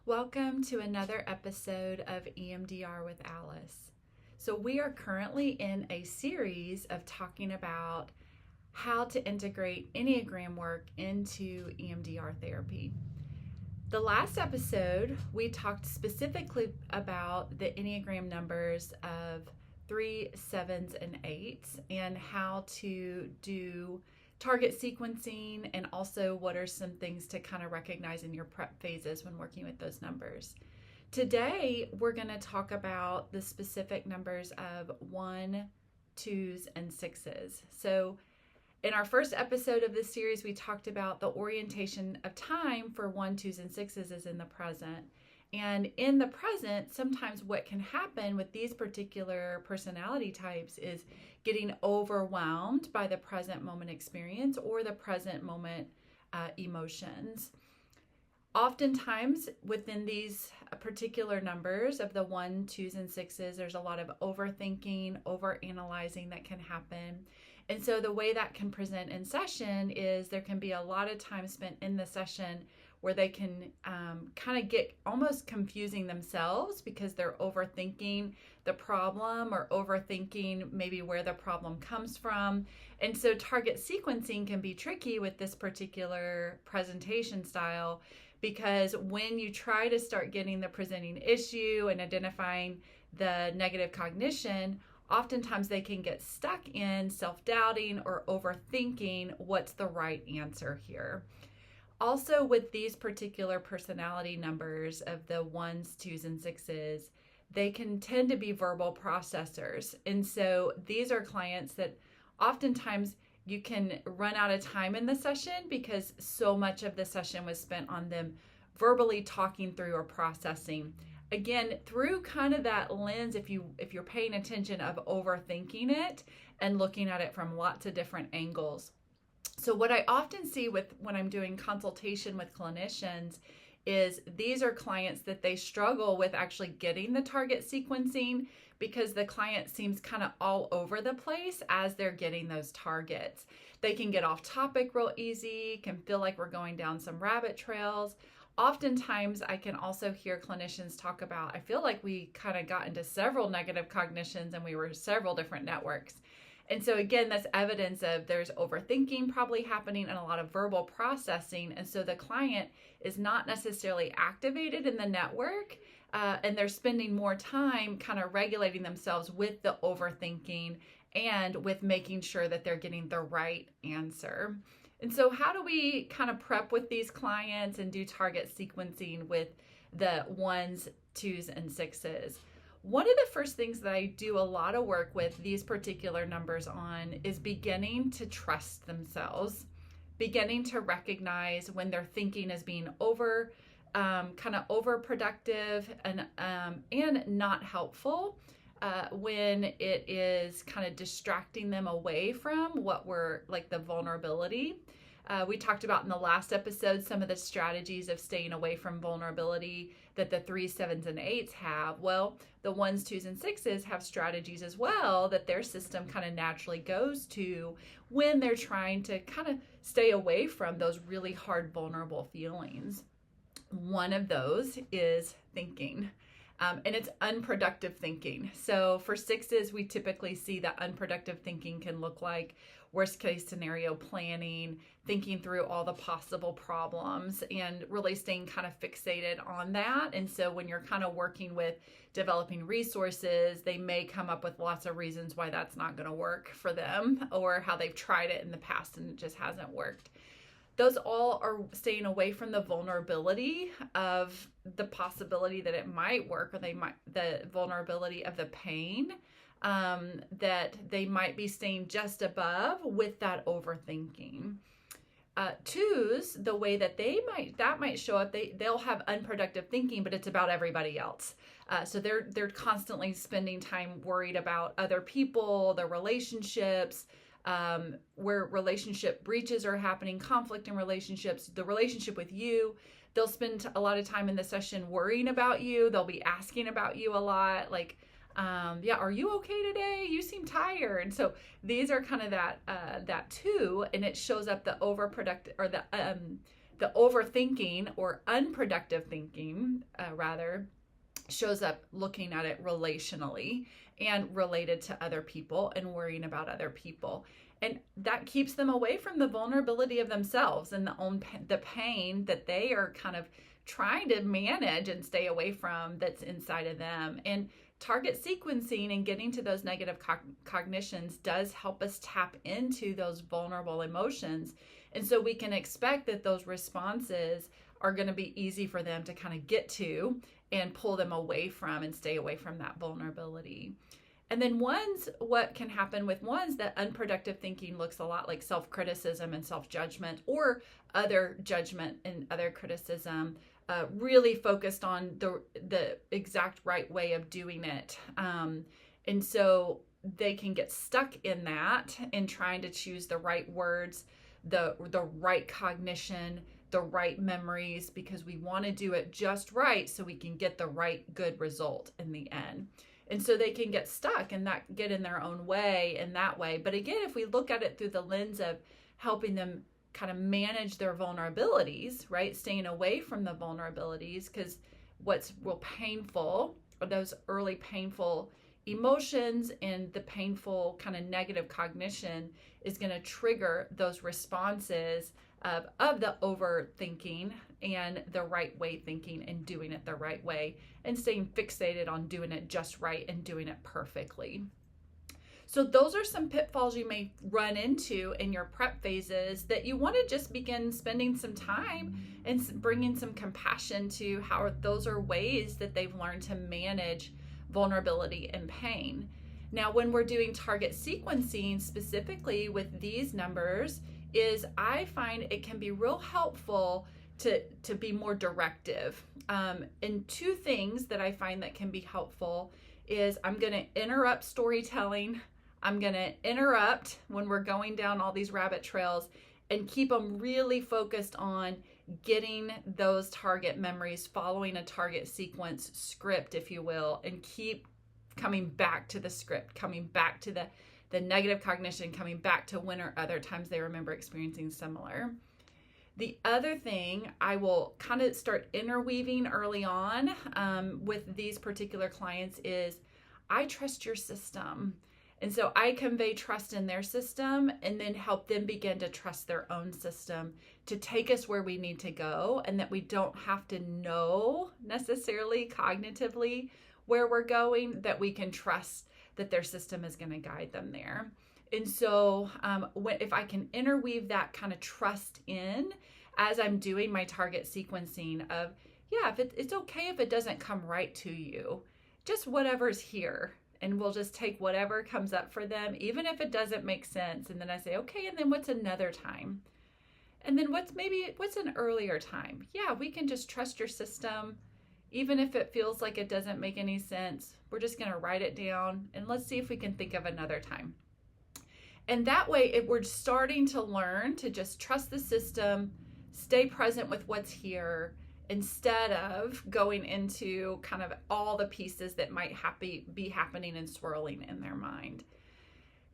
Welcome to another episode of EMDR with Alice. So, we are currently in a series of talking about how to integrate enneagram work into EMDR therapy. The last episode, we talked specifically about the enneagram numbers of 3, 7s, and 8s and how to do target sequencing, and also what are some things to kind of recognize in your prep phases when working with those numbers. Today, we're going to talk about the specific numbers of 1, 2s, and 6s. So in our first episode of this series, we talked about the orientation of time for 1, 2s, and 6s is in the present. And in the present, sometimes what can happen with these particular personality types is getting overwhelmed by the present moment experience or the present moment emotions. Oftentimes, within these particular numbers of the 1, 2s, and 6s, there's a lot of overthinking, overanalyzing that can happen. And so the way that can present in session is there can be a lot of time spent in the session where they can kind of get almost confusing themselves because they're overthinking the problem or overthinking maybe where the problem comes from. And so target sequencing can be tricky with this particular presentation style, because when you try to start getting the presenting issue and identifying the negative cognition, oftentimes they can get stuck in self-doubting or overthinking what's the right answer here. Also, with these particular personality numbers of the 1s, 2s, and 6s, they can tend to be verbal processors. And so these are clients that oftentimes you can run out of time in the session because so much of the session was spent on them verbally talking through or processing. Again, through kind of that lens, if you're paying attention, of overthinking it and looking at it from lots of different angles. So what I often see when I'm doing consultation with clinicians is these are clients that they struggle with actually getting the target sequencing because the client seems kind of all over the place as they're getting those targets. They can get off topic real easy, can feel like we're going down some rabbit trails. Oftentimes, I can also hear clinicians talk about, I feel like we kind of got into several negative cognitions and we were several different networks. And so again, that's evidence of there's overthinking probably happening and a lot of verbal processing. And so the client is not necessarily activated in the network, and they're spending more time kind of regulating themselves with the overthinking and with making sure that they're getting the right answer. And so how do we kind of prep with these clients and do target sequencing with the 1s, 2s, and 6s? One of the first things that I do a lot of work with these particular numbers on is beginning to trust themselves, beginning to recognize when their thinking is being kind of overproductive and not helpful, when it is kind of distracting them away from what we're like the vulnerability. We talked about in the last episode some of the strategies of staying away from vulnerability that the 3s, 7s, and 8s have. Well, the 1s, 2s, and 6s have strategies as well that their system kind of naturally goes to when they're trying to kind of stay away from those really hard, vulnerable feelings. One of those is thinking. And it's unproductive thinking. So for 6s, we typically see that unproductive thinking can look like worst case scenario planning, thinking through all the possible problems, and really staying kind of fixated on that. And so when you're kind of working with developing resources, they may come up with lots of reasons why that's not going to work for them, or how they've tried it in the past and it just hasn't worked. Those all are staying away from the vulnerability of the possibility that it might work, or the vulnerability of the pain, that they might be staying just above with that overthinking. 2s, the way that that might show up, they'll have unproductive thinking, but it's about everybody else. So they're constantly spending time worried about other people, their relationships, where relationship breaches are happening, conflict in relationships, the relationship with you. They'll spend a lot of time in the session worrying about you. They'll be asking about you a lot, like, are you okay today? You seem tired. And so these are kind of that 2, and it shows up the overproductive or The overthinking or unproductive thinking, rather, shows up looking at it relationally and related to other people and worrying about other people. And that keeps them away from the vulnerability of themselves and the pain that they are kind of trying to manage and stay away from that's inside of them. And target sequencing and getting to those negative cognitions does help us tap into those vulnerable emotions. And so we can expect that those responses are going to be easy for them to kind of get to and pull them away from and stay away from that vulnerability. And then what can happen with ones, that unproductive thinking looks a lot like self-criticism and self-judgment, or other judgment and other criticism, really focused on the exact right way of doing it. And so they can get stuck in that and trying to choose the right words, the right cognition, the right memories, because we want to do it just right so we can get the right good result in the end. And so they can get stuck and that get in their own way in that way. But again, if we look at it through the lens of helping them kind of manage their vulnerabilities, right? Staying away from the vulnerabilities, because what's real painful are those early painful emotions, and the painful kind of negative cognition is going to trigger those responses of the overthinking and the right way thinking and doing it the right way and staying fixated on doing it just right and doing it perfectly. So those are some pitfalls you may run into in your prep phases that you want to just begin spending some time and bringing some compassion to how those are ways that they've learned to manage vulnerability and pain. Now, when we're doing target sequencing specifically with these numbers, is I find it can be real helpful to be more directive. And two things that I find that can be helpful is I'm going to interrupt storytelling. I'm going to interrupt when we're going down all these rabbit trails and keep them really focused on getting those target memories, following a target sequence script, if you will, and keep coming back to the script, coming back to the negative cognition, coming back to when or other times they remember experiencing similar. The other thing I will kind of start interweaving early on with these particular clients is I trust your system. And so I convey trust in their system and then help them begin to trust their own system to take us where we need to go, and that we don't have to know necessarily cognitively where we're going, that we can trust that their system is going to guide them there. And so if I can interweave that kind of trust in as I'm doing my target sequencing of, if it's okay if it doesn't come right to you, just whatever's here. And we'll just take whatever comes up for them, even if it doesn't make sense. And then I say, okay, and then what's another time? And then what's an earlier time? Yeah, we can just trust your system. Even if it feels like it doesn't make any sense, we're just going to write it down and let's see if we can think of another time. And that way, we're starting to learn to just trust the system, stay present with what's here, instead of going into kind of all the pieces that might be happening and swirling in their mind.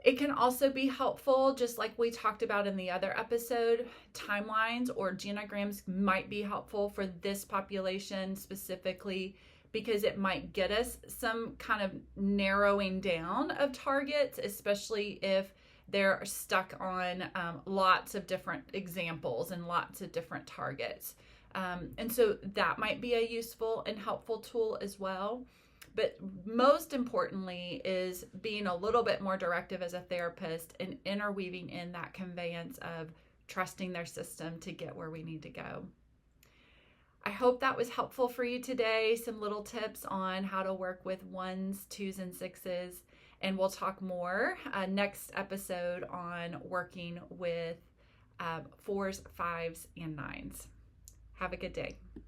It can also be helpful, just like we talked about in the other episode, timelines or genograms might be helpful for this population specifically, because it might get us some kind of narrowing down of targets, especially if they're stuck on lots of different examples and lots of different targets. And so that might be a useful and helpful tool as well. But most importantly is being a little bit more directive as a therapist and interweaving in that conveyance of trusting their system to get where we need to go. I hope that was helpful for you today. Some little tips on how to work with 1s, 2s, and 6s. And we'll talk more next episode on working with 4s, 5s, and 9s. Have a good day.